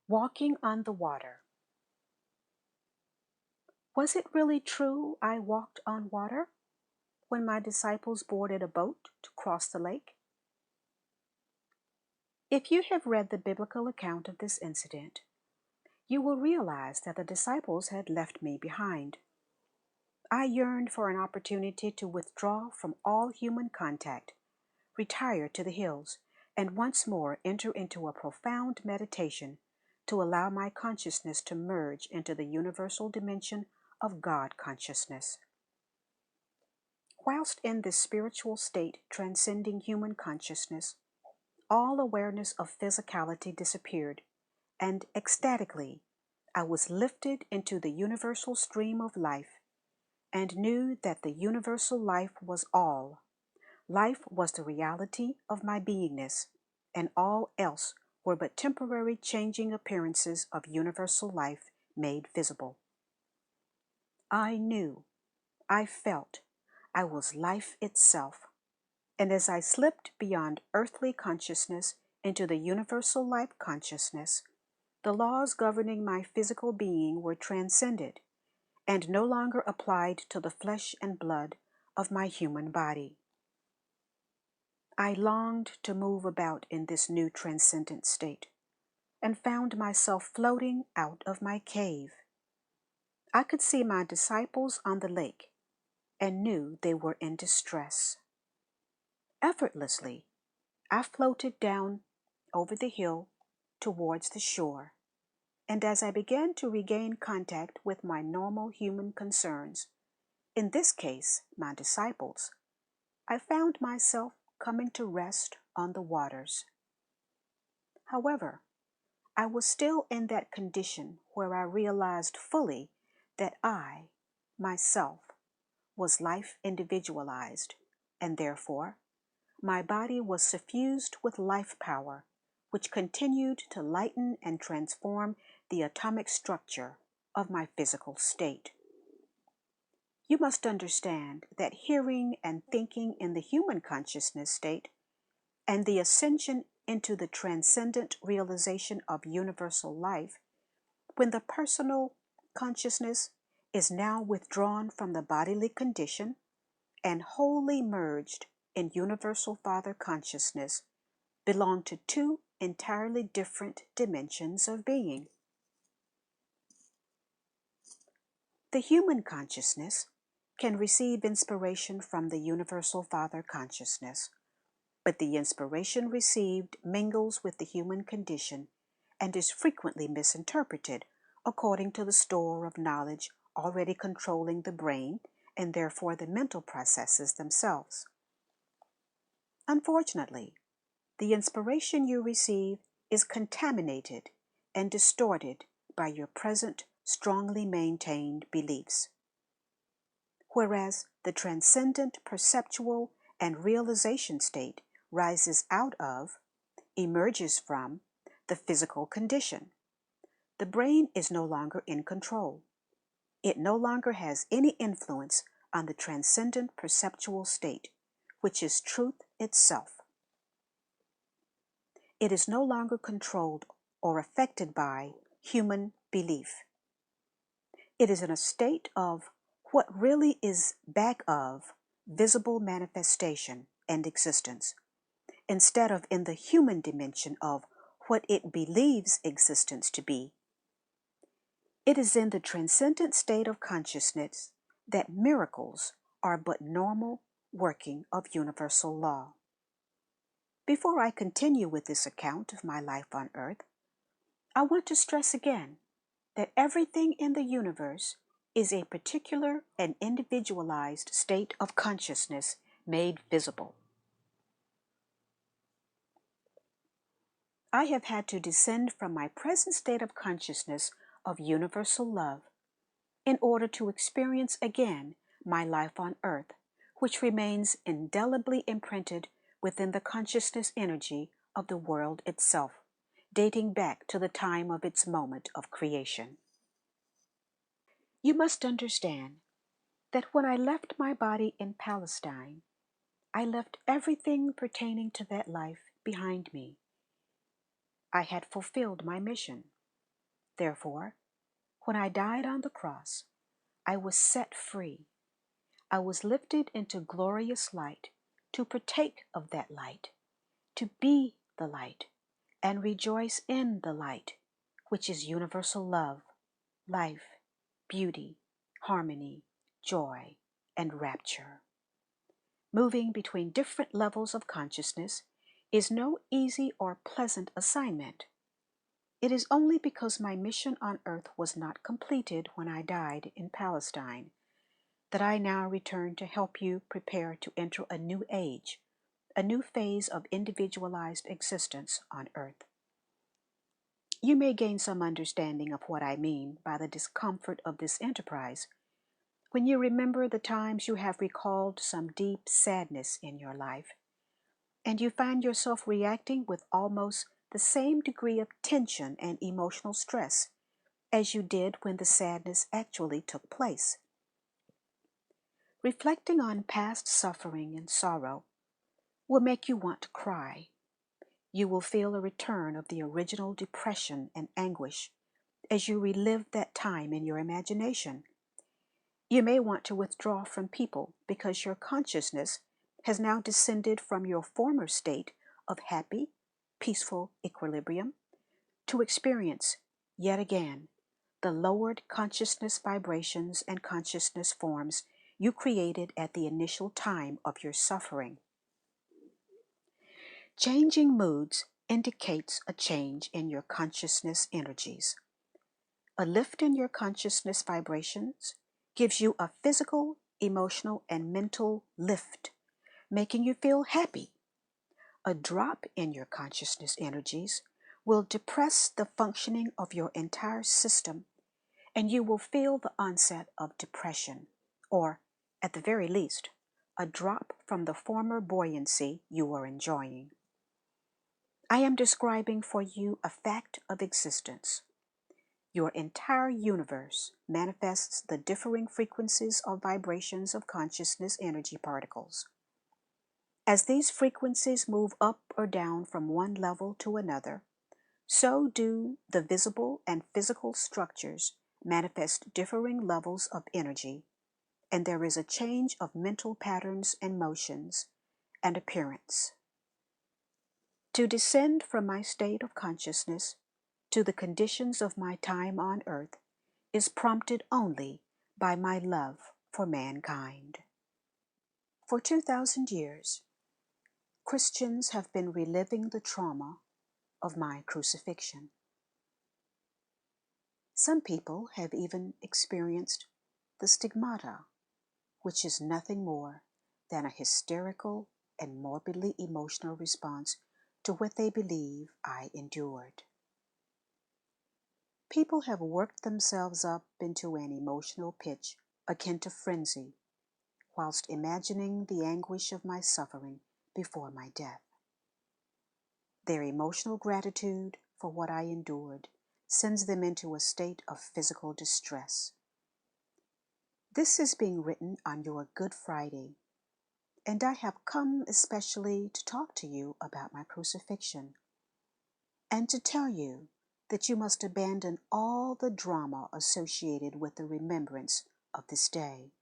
Walking on the water. Was it really true I walked on water when my disciples boarded a boat to cross the lake? If you have read the biblical account of this incident, you will realize that the disciples had left me behind. I yearned for an opportunity to withdraw from all human contact, retire to the hills, and once more enter into a profound meditation to allow my consciousness to merge into the universal dimension of God consciousness. Whilst in this spiritual state transcending human consciousness, all awareness of physicality disappeared, and ecstatically I was lifted into the universal stream of life and knew that the universal life was all. Life was the reality of my beingness, and all else were but temporary changing appearances of universal life made visible. I knew, I felt, I was life itself, and as I slipped beyond earthly consciousness into the universal life consciousness, the laws governing my physical being were transcended and no longer applied to the flesh and blood of my human body. I longed to move about in this new transcendent state, and found myself floating out of my cave. I could see my disciples on the lake, and knew they were in distress. Effortlessly, I floated down over the hill towards the shore, and as I began to regain contact with my normal human concerns, in this case my disciples, I found myself coming to rest on the waters. However, I was still in that condition where I realized fully that I, myself, was life individualized, and therefore my body was suffused with life power, which continued to lighten and transform the atomic structure of my physical state. You must understand that hearing and thinking in the human consciousness state and the ascension into the transcendent realization of universal life, when the personal consciousness is now withdrawn from the bodily condition and wholly merged in universal Father consciousness, belong to two entirely different dimensions of being. The human consciousness can receive inspiration from the universal Father consciousness, but the inspiration received mingles with the human condition and is frequently misinterpreted according to the store of knowledge already controlling the brain and therefore the mental processes themselves. Unfortunately, the inspiration you receive is contaminated and distorted by your present strongly maintained beliefs, whereas the transcendent perceptual and realization state rises out of, emerges from, the physical condition. The brain is no longer in control. It no longer has any influence on the transcendent perceptual state, which is truth itself. It is no longer controlled or affected by human belief. It is in a state of what really is back of visible manifestation and existence, instead of in the human dimension of what it believes existence to be. It is in the transcendent state of consciousness that miracles are but normal working of universal law. Before I continue with this account of my life on earth, I want to stress again that everything in the universe is a particular and individualized state of consciousness made visible. I have had to descend from my present state of consciousness of universal love in order to experience again my life on earth, which remains indelibly imprinted within the consciousness energy of the world itself, dating back to the time of its moment of creation. You must understand that when I left my body in Palestine, I left everything pertaining to that life behind me. I had fulfilled my mission. Therefore, when I died on the cross, I was set free. I was lifted into glorious light to partake of that light, to be the light, and rejoice in the light, which is universal love, life, beauty, harmony, joy, and rapture. Moving between different levels of consciousness is no easy or pleasant assignment. It is only because my mission on earth was not completed when I died in Palestine that I now return to help you prepare to enter a new age, a new phase of individualized existence on earth. You may gain some understanding of what I mean by the discomfort of this enterprise when you remember the times you have recalled some deep sadness in your life, and you find yourself reacting with almost the same degree of tension and emotional stress as you did when the sadness actually took place. Reflecting on past suffering and sorrow will make you want to cry. You will feel a return of the original depression and anguish as you relive that time in your imagination. You may want to withdraw from people because your consciousness has now descended from your former state of happy, peaceful equilibrium to experience, yet again, the lowered consciousness vibrations and consciousness forms you created at the initial time of your suffering. Changing moods indicates a change in your consciousness energies. A lift in your consciousness vibrations gives you a physical, emotional, and mental lift, making you feel happy. A drop in your consciousness energies will depress the functioning of your entire system, and you will feel the onset of depression, or, at the very least, a drop from the former buoyancy you were enjoying. I am describing for you a fact of existence. Your entire universe manifests the differing frequencies of vibrations of consciousness energy particles. As these frequencies move up or down from one level to another, so do the visible and physical structures manifest differing levels of energy, and there is a change of mental patterns and motions and appearance. To descend from my state of consciousness to the conditions of my time on earth is prompted only by my love for mankind. For 2,000 years, Christians have been reliving the trauma of my crucifixion. Some people have even experienced the stigmata, which is nothing more than a hysterical and morbidly emotional response to what they believe I endured. People have worked themselves up into an emotional pitch akin to frenzy, whilst imagining the anguish of my suffering before my death. Their emotional gratitude for what I endured sends them into a state of physical distress. This is being written on your Good Friday, and I have come especially to talk to you about my crucifixion, and to tell you that you must abandon all the drama associated with the remembrance of this day.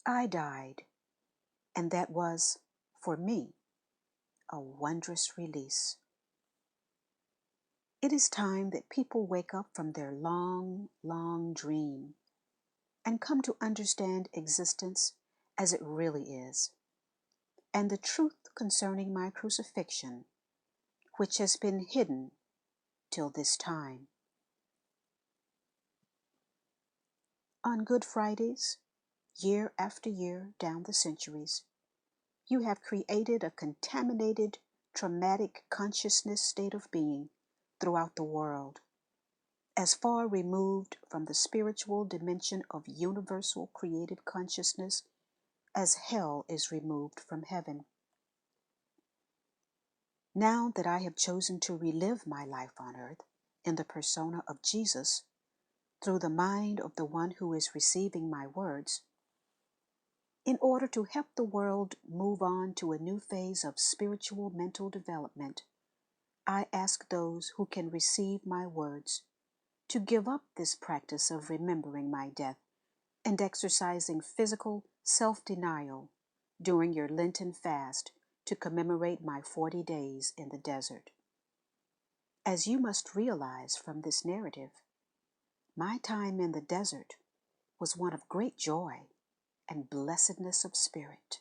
I died, and that was, for me, a wondrous release. It is time that people wake up from their long, long dream and come to understand existence as it really is, and the truth concerning my crucifixion, which has been hidden till this time. On Good Fridays, year after year down the centuries, you have created a contaminated, traumatic consciousness state of being throughout the world, as far removed from the spiritual dimension of universal creative consciousness as hell is removed from heaven. Now that I have chosen to relive my life on earth in the persona of Jesus, through the mind of the one who is receiving my words, in order to help the world move on to a new phase of spiritual mental development, I ask those who can receive my words to give up this practice of remembering my death and exercising physical self-denial during your Lenten fast to commemorate my 40 days in the desert. As you must realize from this narrative, my time in the desert was one of great joy and blessedness of spirit.